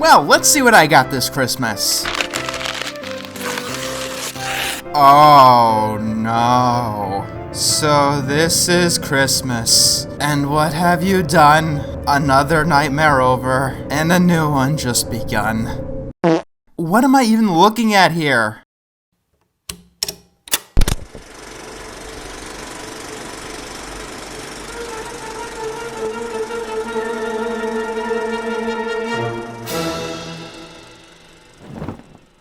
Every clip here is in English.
Well, let's see what I got this Christmas. Oh no. So this is Christmas. And what have you done? Another nightmare over, and a new one just begun. What am I even looking at here?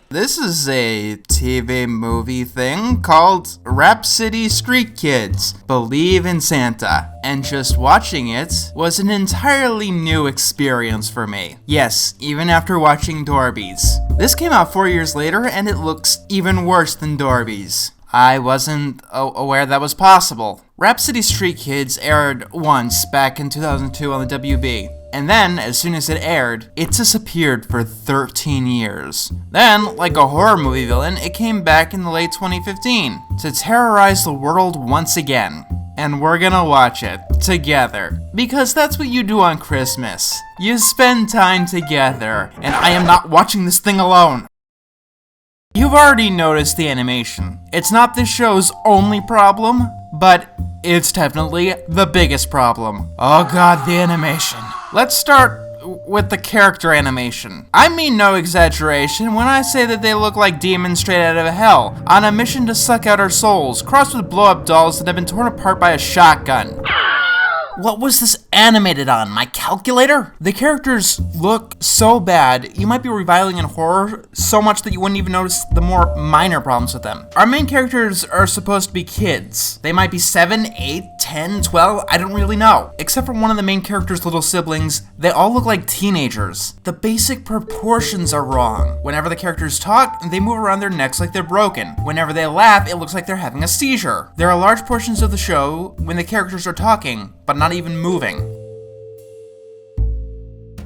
This is a TV movie thing called Rapsittie Street Kids Believe in Santa, and just watching it was an entirely new experience for me. Yes, even after watching Dorby's. This came out 4 years later and it looks even worse than Dorby's. I wasn't aware that was possible. Rapsittie Street Kids aired once back in 2002 on the WB. And then, as soon as it aired, it disappeared for 13 years. Then, like a horror movie villain, it came back in the late 2015 to terrorize the world once again. And we're gonna watch it together. Because that's what you do on Christmas. You spend time together, and I am not watching this thing alone. You've already noticed the animation. It's not this show's only problem, but it's definitely the biggest problem. Oh god, the animation. Let's start with the character animation. I mean no exaggeration when I say that they look like demons straight out of hell, on a mission to suck out our souls, crossed with blow-up dolls that have been torn apart by a shotgun. What was this animated on? My calculator? The characters look so bad, you might be reviling in horror so much that you wouldn't even notice the more minor problems with them. Our main characters are supposed to be kids. They might be 7, 8, 10, 12, I don't really know. Except for one of the main character's little siblings, they all look like teenagers. The basic proportions are wrong. Whenever the characters talk, they move around their necks like they're broken. Whenever they laugh, it looks like they're having a seizure. There are large portions of the show when the characters are talking, but not even moving.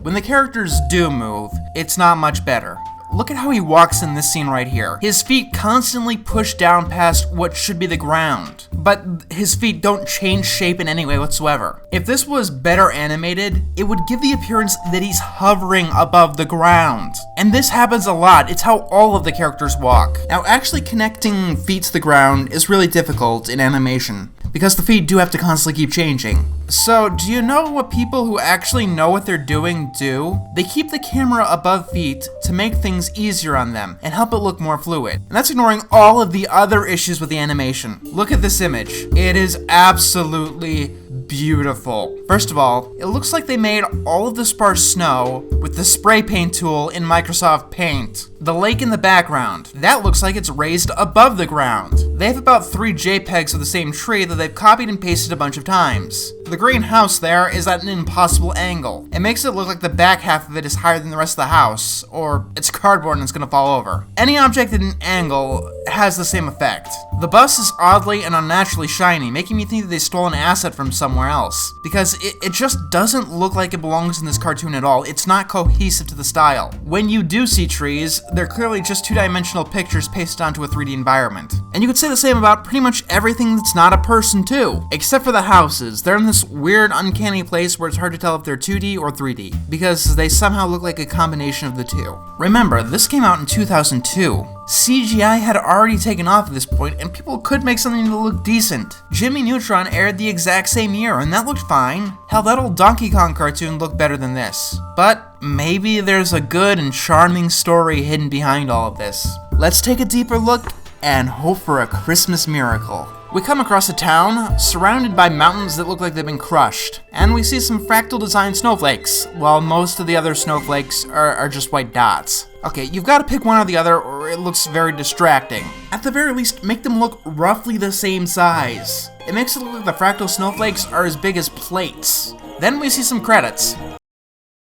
When the characters do move, it's not much better. Look at how he walks in this scene right here. His feet constantly push down past what should be the ground, but his feet don't change shape in any way whatsoever. If this was better animated, it would give the appearance that he's hovering above the ground. And this happens a lot. It's how all of the characters walk. Now, actually connecting feet to the ground is really difficult in animation, because the feet do have to constantly keep changing. So, do you know what people who actually know what they're doing do? They keep the camera above feet to make things easier on them and help it look more fluid. And that's ignoring all of the other issues with the animation. Look at this image. It is absolutely beautiful. First of all, it looks like they made all of the sparse snow with the spray paint tool in Microsoft Paint. The lake in the background, that looks like it's raised above the ground. They have about 3 JPEGs of the same tree that they've copied and pasted a bunch of times. The green house there is at an impossible angle. It makes it look like the back half of it is higher than the rest of the house, or it's cardboard and it's gonna fall over. Any object at an angle has the same effect. The bus is oddly and unnaturally shiny, making me think that they stole an asset from somewhere else, because it just doesn't look like it belongs in this cartoon at all. It's not cohesive to the style. When you do see trees, they're clearly just 2-dimensional pictures pasted onto a 3D environment. And you could say the same about pretty much everything that's not a person too, except for the houses. They're in this weird, uncanny place where it's hard to tell if they're 2D or 3D, because they somehow look like a combination of the two. Remember, this came out in 2002. CGI had already taken off at this point, and people could make something that looked decent. Jimmy Neutron aired the exact same year, and that looked fine. Hell, that old Donkey Kong cartoon looked better than this. But maybe there's a good and charming story hidden behind all of this. Let's take a deeper look and hope for a Christmas miracle. We come across a town surrounded by mountains that look like they've been crushed, and we see some fractal design snowflakes, while most of the other snowflakes are just white dots. Okay, you've got to pick one or the other or it looks very distracting. At the very least, make them look roughly the same size. It makes it look like the fractal snowflakes are as big as plates. Then we see some credits.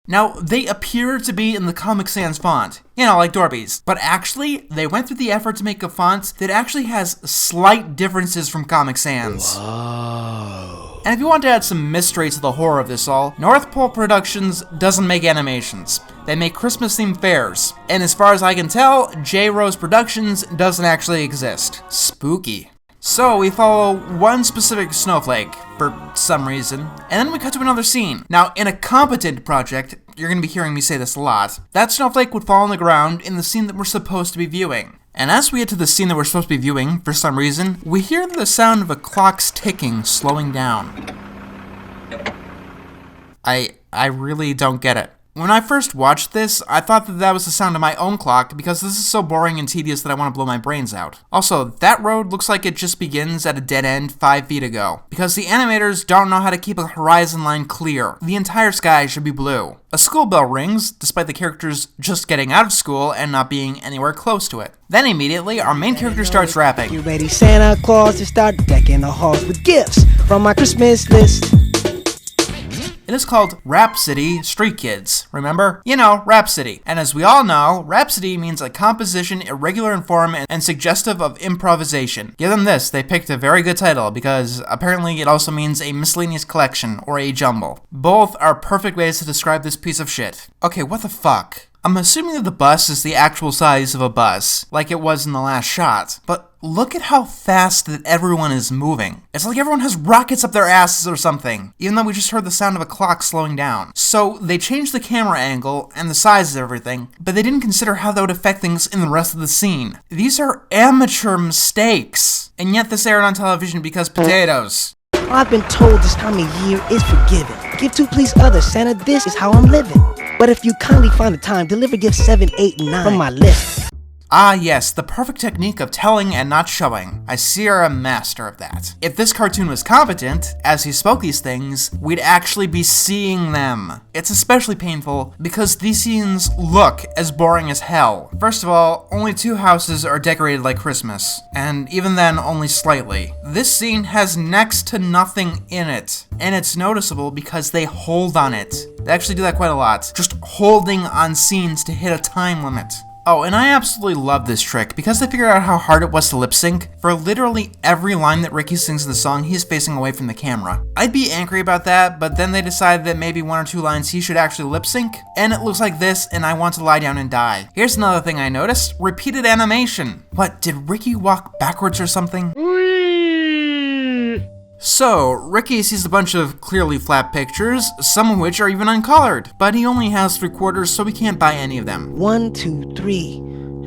Now, they appear to be in the Comic Sans font, you know, like Dorby's, but actually, they went through the effort to make a font that actually has slight differences from Comic Sans. Whoa. And if you want to add some mystery to the horror of this all, North Pole Productions doesn't make animations. They make Christmas-themed fairs. And as far as I can tell, J. Rose Productions doesn't actually exist. Spooky. So we follow one specific snowflake, for some reason, and then we cut to another scene. Now, in a competent project, you're gonna be hearing me say this a lot, that snowflake would fall on the ground in the scene that we're supposed to be viewing. And as we get to the scene that we're supposed to be viewing, for some reason, we hear the sound of a clock's ticking slowing down. I really don't get it. When I first watched this, I thought that was the sound of my own clock because this is so boring and tedious that I want to blow my brains out. Also, that road looks like it just begins at a dead end 5 feet ago, because the animators don't know how to keep a horizon line clear. The entire sky should be blue. A school bell rings, despite the characters just getting out of school and not being anywhere close to it. Then immediately, our main character starts rapping. You ready, Santa Claus, to start decking the halls with gifts from my Christmas list? It is called Rapsittie Street Kids, remember? You know, Rapsittie. And as we all know, Rapsittie means a composition irregular in form and suggestive of improvisation. Give them this, they picked a very good title because apparently it also means a miscellaneous collection or a jumble. Both are perfect ways to describe this piece of shit. Okay, what the fuck? I'm assuming that the bus is the actual size of a bus, like it was in the last shot, but look at how fast that everyone is moving. It's like everyone has rockets up their asses or something, even though we just heard the sound of a clock slowing down. So they changed the camera angle and the size of everything, but they didn't consider how that would affect things in the rest of the scene. These are amateur mistakes, and yet this aired on television because potatoes. I've been told this time of year is forgiven. Give to please others, Santa, this is how I'm living. But if you kindly find the time, deliver gifts 7, 8, and 9 from my list. Ah yes, the perfect technique of telling and not showing. I see you're a master of that. If this cartoon was competent, as he spoke these things, we'd actually be seeing them. It's especially painful because these scenes look as boring as hell. First of all, only 2 houses are decorated like Christmas, and even then only slightly. This scene has next to nothing in it, and it's noticeable because they hold on it. They actually do that quite a lot, just holding on scenes to hit a time limit. Oh, and I absolutely love this trick because they figured out how hard it was to lip sync. For literally every line that Ricky sings in the song, he's facing away from the camera. I'd be angry about that, but then they decided that maybe 1 or 2 lines he should actually lip sync, and it looks like this, and I want to lie down and die. Here's another thing I noticed: repeated animation. What, did Ricky walk backwards or something? So, Ricky sees a bunch of clearly flat pictures, some of which are even uncolored, but he only has 3/4, so he can't buy any of them. 1, 2, 3,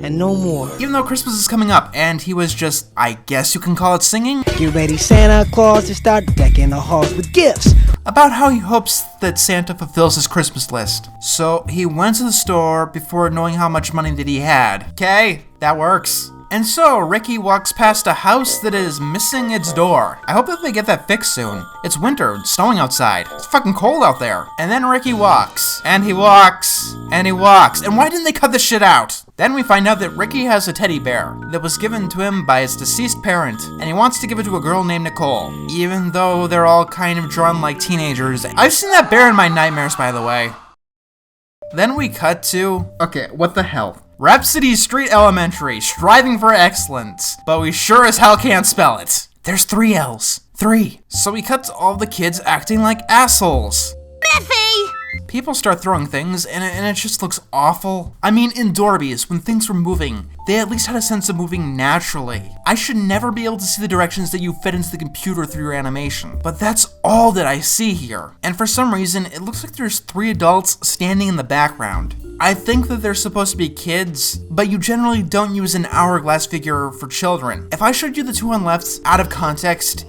and no more. Even though Christmas is coming up, and he was just, I guess you can call it singing? You ready, Santa Claus, to start decking the halls with gifts? About how he hopes that Santa fulfills his Christmas list. So, he went to the store before knowing how much money that he had. Okay, that works. And so, Ricky walks past a house that is missing its door. I hope that they get that fixed soon. It's winter, it's snowing outside. It's fucking cold out there. And then Ricky walks, and he walks, and he walks. And why didn't they cut this shit out? Then we find out that Ricky has a teddy bear that was given to him by his deceased parent, and he wants to give it to a girl named Nicole, even though they're all kind of drawn like teenagers. I've seen that bear in my nightmares, by the way. Then we cut to... okay, what the hell? Rapsittie Street Elementary, striving for excellence, but we sure as hell can't spell it. There's 3 L's. 3. So we cut to all the kids acting like assholes. Biffy! People start throwing things, and it just looks awful. I mean, in Dorby's, when things were moving, they at least had a sense of moving naturally. I should never be able to see the directions that you fed into the computer through your animation, but that's all that I see here. And for some reason, it looks like there's 3 adults standing in the background. I think that they're supposed to be kids, but you generally don't use an hourglass figure for children. If I showed you the 2 on left out of context,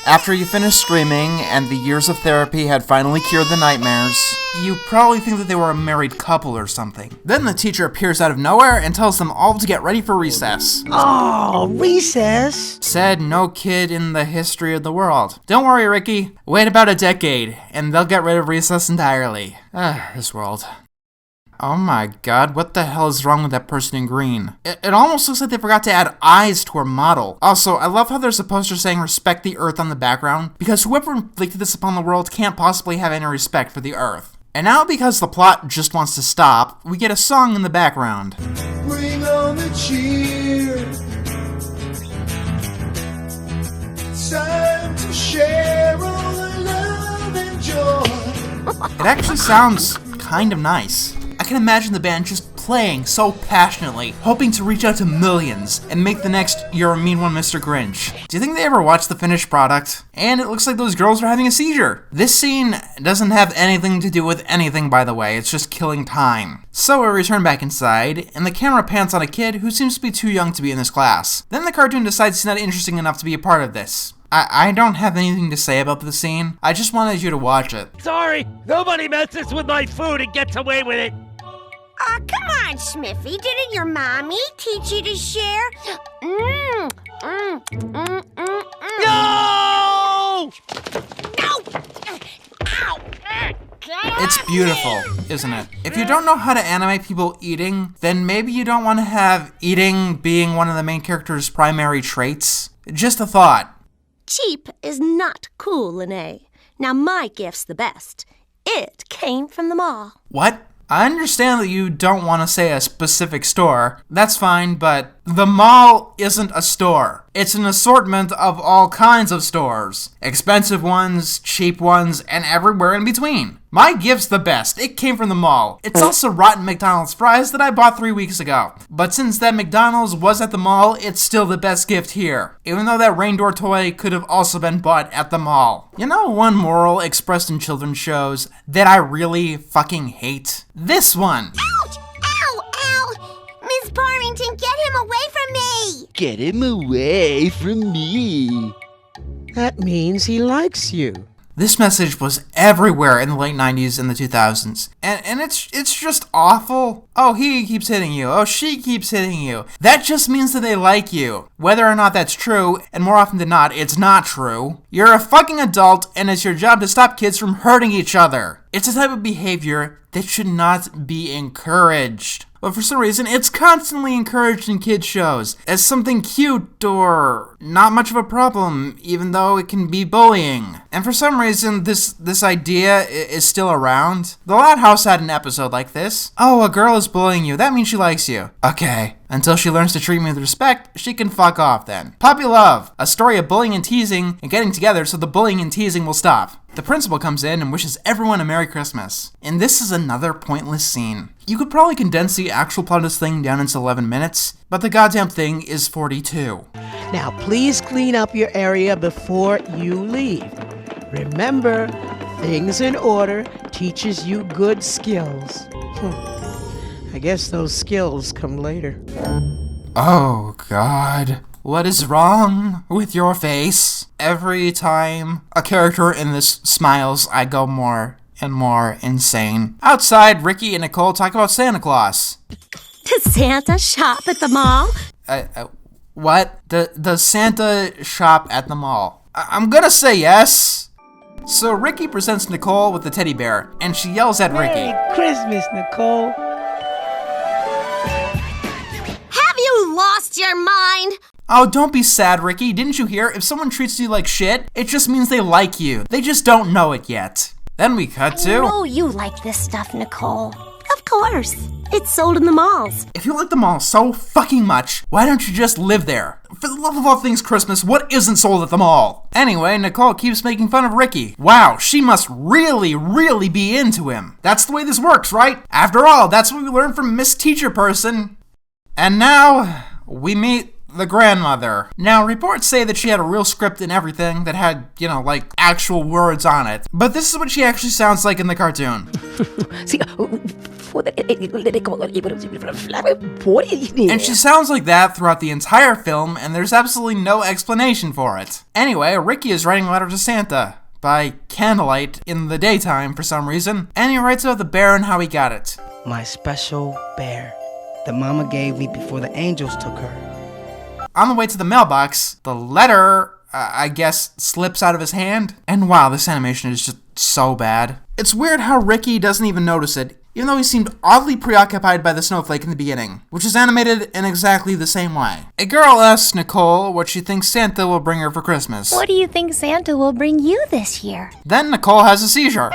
after you finished screaming and the years of therapy had finally cured the nightmares, you probably think that they were a married couple or something. Then the teacher appears out of nowhere and tells them all to get ready for recess. Oh, recess? Said no kid in the history of the world. Don't worry, Ricky. Wait about a decade, and they'll get rid of recess entirely. This world. Oh my god, what the hell is wrong with that person in green? It almost looks like they forgot to add eyes to her model. Also, I love how there's a poster saying respect the earth on the background, because whoever inflicted this upon the world can't possibly have any respect for the earth. And now, because the plot just wants to stop, we get a song in the background. Bring on the cheer. Time to share all the love and joy. It actually sounds kind of nice. I can imagine the band just playing so passionately, hoping to reach out to millions and make the next You're a Mean One, Mr. Grinch. Do you think they ever watched the finished product? And it looks like those girls are having a seizure. This scene doesn't have anything to do with anything, by the way, it's just killing time. So we return back inside, and the camera pans on a kid who seems to be too young to be in this class. Then the cartoon decides he's not interesting enough to be a part of this. I don't have anything to say about the scene, I just wanted you to watch it. Sorry, nobody messes with my food and gets away with it. Aw, come on, Smithy. Didn't your mommy teach you to share? No! No! Ow! It's beautiful, isn't it? If you don't know how to animate people eating, then maybe you don't want to have eating being one of the main character's primary traits. Just a thought. Cheap is not cool, Lene. Now my gift's the best. It came from the mall. What? I understand that you don't want to say a specific store. That's fine, but the mall isn't a store. It's an assortment of all kinds of stores. Expensive ones, cheap ones, and everywhere in between. My gift's the best. It came from the mall. It's also rotten McDonald's fries that I bought 3 weeks ago. But since that McDonald's was at the mall, it's still the best gift here. Even though that rain door toy could have also been bought at the mall. You know one moral expressed in children's shows that I really fucking hate? This one. Ouch! Ow! Ow! Miss Parrington, get him away from me! Get him away from me. That means he likes you. This message was everywhere in the late 90s and the 2000s. And it's just awful. Oh, he keeps hitting you. Oh, she keeps hitting you. That just means that they like you. Whether or not that's true, and more often than not, it's not true. You're a fucking adult, and it's your job to stop kids from hurting each other. It's a type of behavior that should not be encouraged. But for some reason, it's constantly encouraged in kids' shows as something cute or not much of a problem, even though it can be bullying. And for some reason, this idea is still around. The Loud House had an episode like this. Oh, a girl is bullying you. That means she likes you. Okay. Until she learns to treat me with respect, she can fuck off then. Puppy Love, a story of bullying and teasing and getting together so the bullying and teasing will stop. The principal comes in and wishes everyone a Merry Christmas. And this is another pointless scene. You could probably condense the actual plot of this thing down into 11 minutes, but the goddamn thing is 42. Now please clean up your area before you leave. Remember, things in order teaches you good skills. I guess those skills come later. Oh, God. What is wrong with your face? Every time a character in this smiles, I go more and more insane. Outside, Ricky and Nicole talk about Santa Claus. Does Santa shop at the mall? What? Does Santa shop at the mall? I'm gonna say yes. So Ricky presents Nicole with the teddy bear, and she yells at Ricky. Merry Christmas, Nicole. Have you lost your mind? Oh, don't be sad, Ricky. Didn't you hear? If someone treats you like shit, it just means they like you. They just don't know it yet. Then we cut to... Oh, you like this stuff, Nicole. Of course. It's sold in the malls. If you like the mall so fucking much, why don't you just live there? For the love of all things Christmas, what isn't sold at the mall? Anyway, Nicole keeps making fun of Ricky. Wow, she must really, really be into him. That's the way this works, right? After all, that's what we learned from Miss Teacher Person. And now, we meet the grandmother. Now, reports say that she had a real script and everything that had, like actual words on it. But this is what she actually sounds like in the cartoon. And she sounds like that throughout the entire film, and there's absolutely no explanation for it. Anyway, Ricky is writing a letter to Santa by candlelight in the daytime for some reason, and he writes about the bear and how he got it. My special bear that Mama gave me before the angels took her. On the way to the mailbox, the letter, I guess, slips out of his hand. And wow, this animation is just so bad. It's weird how Ricky doesn't even notice it, even though he seemed oddly preoccupied by the snowflake in the beginning, which is animated in exactly the same way. A girl asks Nicole what she thinks Santa will bring her for Christmas. What do you think Santa will bring you this year? Then Nicole has a seizure.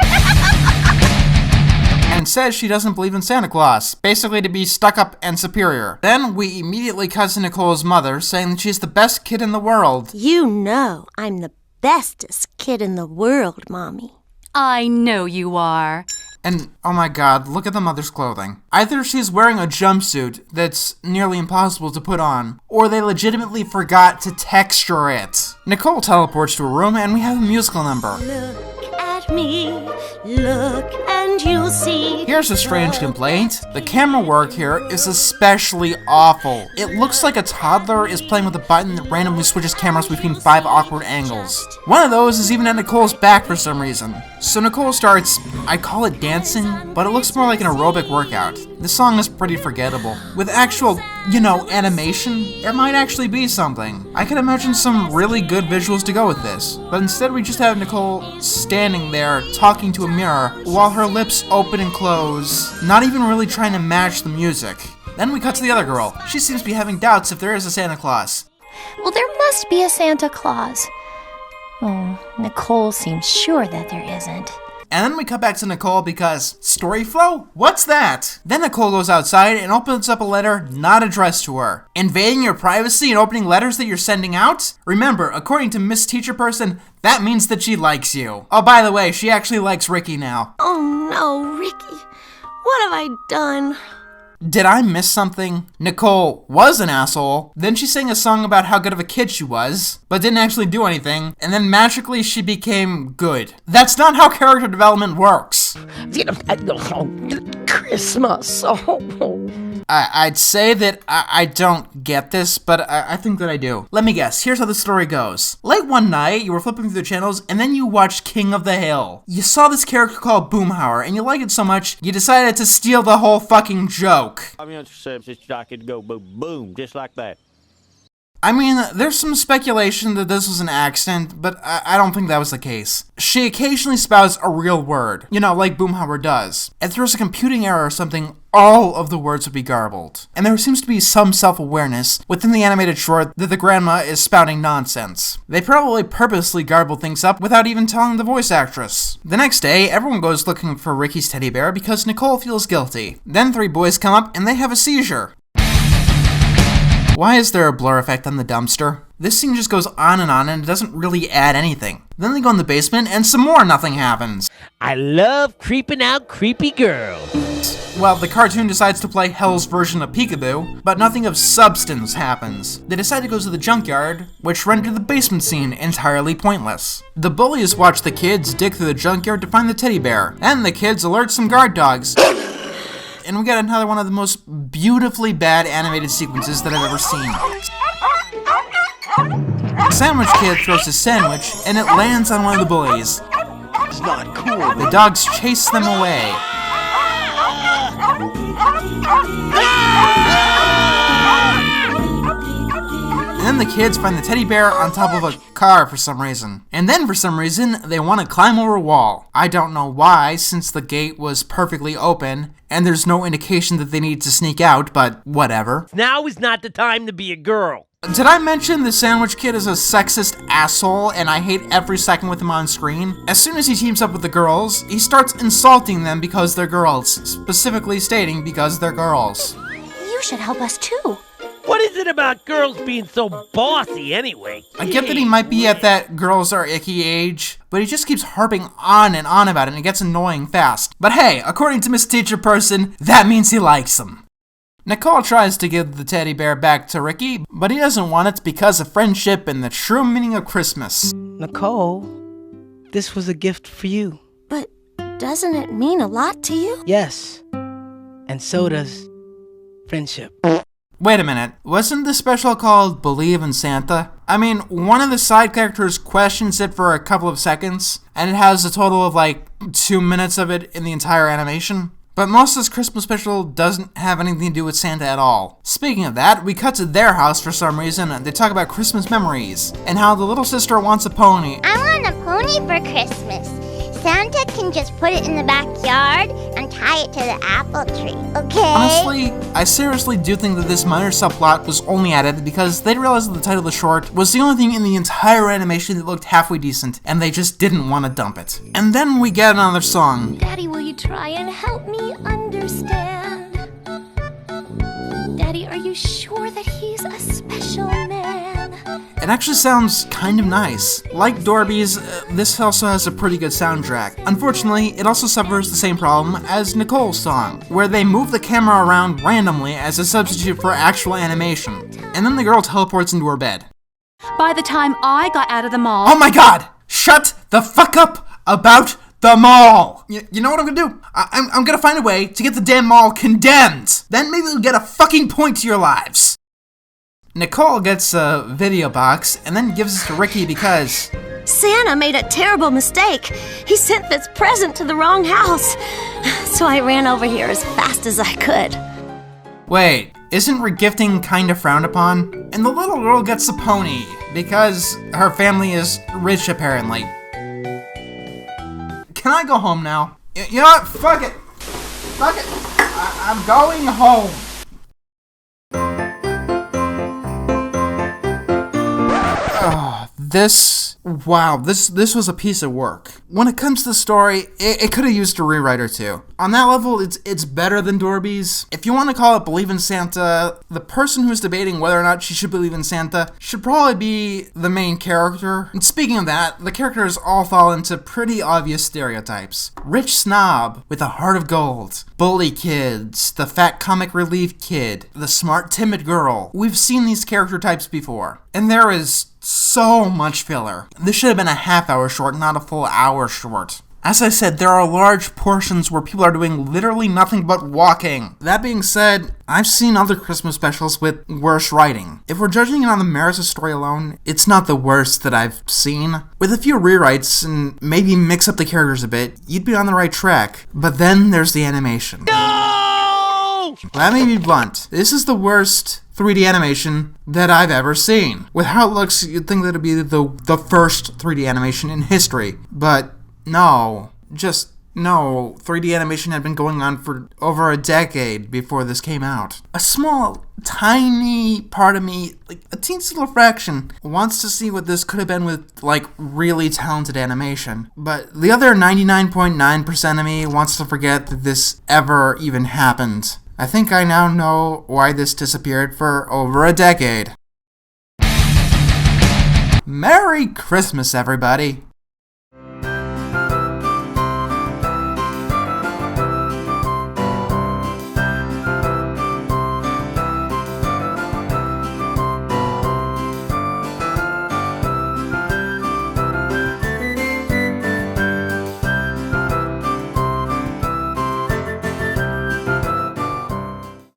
And says she doesn't believe in Santa Claus, basically to be stuck up and superior. Then we immediately cut to Nicole's mother, saying that she's the best kid in the world. You know I'm the bestest kid in the world, Mommy. I know you are. And, oh my god, look at the mother's clothing. Either she's wearing a jumpsuit that's nearly impossible to put on, or they legitimately forgot to texture it. Nicole teleports to a room and we have a musical number. Look at me, look and you'll see. Here's a strange complaint. The camera work here is especially awful. It looks like a toddler is playing with a button that randomly switches cameras between 5 awkward angles. One of those is even at Nicole's back for some reason. So Nicole starts, I call it dancing, but it looks more like an aerobic workout. This song is pretty forgettable. With actual, animation, it might actually be something. I could imagine some really good visuals to go with this, but instead we just have Nicole standing there talking to a mirror while her lips open and close, not even really trying to match the music. Then we cut to the other girl. She seems to be having doubts if there is a Santa Claus. Well, there must be a Santa Claus. Oh, Nicole seems sure that there isn't. And then we cut back to Nicole because, story flow? What's that? Then Nicole goes outside and opens up a letter not addressed to her. Invading your privacy and opening letters that you're sending out? Remember, according to Miss Teacher Person, that means that she likes you. Oh, by the way, she actually likes Ricky now. Oh no, Ricky. What have I done? Did I miss something? Nicole was an asshole, then she sang a song about how good of a kid she was, but didn't actually do anything, and then magically she became good. That's not how character development works. Christmas. I'd say that I don't get this, but I think that I do. Let me guess, here's how the story goes. Late one night, you were flipping through the channels, and then you watched King of the Hill. You saw this character called Boomhauer, and you liked it so much, you decided to steal the whole fucking joke. I mean, I could go boom, boom, just like that. I mean, there's some speculation that this was an accident, but I don't think that was the case. She occasionally spouts a real word, like Boomhauer does. If there was a computing error or something, all of the words would be garbled. And there seems to be some self-awareness within the animated short that the grandma is spouting nonsense. They probably purposely garbled things up without even telling the voice actress. The next day, everyone goes looking for Ricky's teddy bear because Nicole feels guilty. Then 3 boys come up and they have a seizure. Why is there a blur effect on the dumpster? This scene just goes on and it doesn't really add anything. Then they go in the basement and some more nothing happens. I love creeping out creepy girls. Well, the cartoon decides to play Hell's version of Peekaboo, but nothing of substance happens. They decide to go to the junkyard, which rendered the basement scene entirely pointless. The bullies watch the kids dig through the junkyard to find the teddy bear, and the kids alert some guard dogs. And we got another one of the most beautifully bad animated sequences that I've ever seen. Sandwich Kid throws a sandwich, and it lands on one of the bullies. It's not cool. The dogs chase them away. And then the kids find the teddy bear on top of a car for some reason. And then for some reason, they want to climb over a wall. I don't know why, since the gate was perfectly open, and there's no indication that they need to sneak out, but whatever. Now is not the time to be a girl. Did I mention the Sandwich Kid is a sexist asshole and I hate every second with him on screen? As soon as he teams up with the girls, he starts insulting them because they're girls, specifically stating because they're girls. You should help us too. What is it about girls being so bossy anyway? I get that he might be at that girls are icky age, but he just keeps harping on and on about it and it gets annoying fast. But hey, according to Miss Teacher Person, that means he likes them. Nicole tries to give the teddy bear back to Ricky, but he doesn't want it because of friendship and the true meaning of Christmas. Nicole, this was a gift for you. But doesn't it mean a lot to you? Yes, and so does friendship. Wait a minute, wasn't this special called Believe in Santa? I mean, one of the side characters questions it for a couple of seconds, and it has a total of like 2 minutes of it in the entire animation. But most of this Christmas special doesn't have anything to do with Santa at all. Speaking of that, we cut to their house for some reason, and they talk about Christmas memories, and how the little sister wants a pony. I want a pony for Christmas. Santa can just put it in the backyard and tie it to the apple tree, okay? Honestly, I seriously do think that this minor subplot was only added because they realized that the title of the short was the only thing in the entire animation that looked halfway decent, and they just didn't want to dump it. And then we get another song. Daddy, will you try and help me understand? Daddy, are you sure that he's a special man? It It actually sounds kind of nice. Like Dorby's, this also has a pretty good soundtrack. Unfortunately, it also suffers the same problem as Nicole's song, where they move the camera around randomly as a substitute for actual animation. And then the girl teleports into her bed. By the time I got out of the mall... Oh my god! Shut the fuck up about the mall! You know what I'm gonna do? I'm gonna find a way to get the damn mall condemned! Then maybe we'll get a fucking point to your lives! Nicole gets a video box and then gives it to Ricky because... Santa made a terrible mistake. He sent this present to the wrong house. So I ran over here as fast as I could. Wait, isn't regifting kinda frowned upon? And the little girl gets a pony because her family is rich apparently. Can I go home now? You know what? Fuck it! Fuck it! I'm going home! This was a piece of work. When it comes to the story, it could have used a rewrite or two. On that level, it's better than Dorby's. If you want to call it Believe in Santa, the person who's debating whether or not she should believe in Santa should probably be the main character. And speaking of that, the characters all fall into pretty obvious stereotypes. Rich snob with a heart of gold, bully kids, the fat comic relief kid, the smart timid girl. We've seen these character types before. And there is so much filler. This should have been a half-hour short, not a full hour short. As I said, there are large portions where people are doing literally nothing but walking. That being said, I've seen other Christmas specials with worse writing. If we're judging it on the merits of story alone, it's not the worst that I've seen. With a few rewrites and maybe mix up the characters a bit, you'd be on the right track. But then there's the animation. No! Let me be blunt. This is the worst 3D animation that I've ever seen. With how it looks, you'd think that it'd be the first 3D animation in history. But no. Just no. 3D animation had been going on for over a decade before this came out. A small, tiny part of me, like a teensy little fraction, wants to see what this could have been with, like, really talented animation. But the other 99.9% of me wants to forget that this ever even happened. I think I now know why this disappeared for over a decade. Merry Christmas, everybody!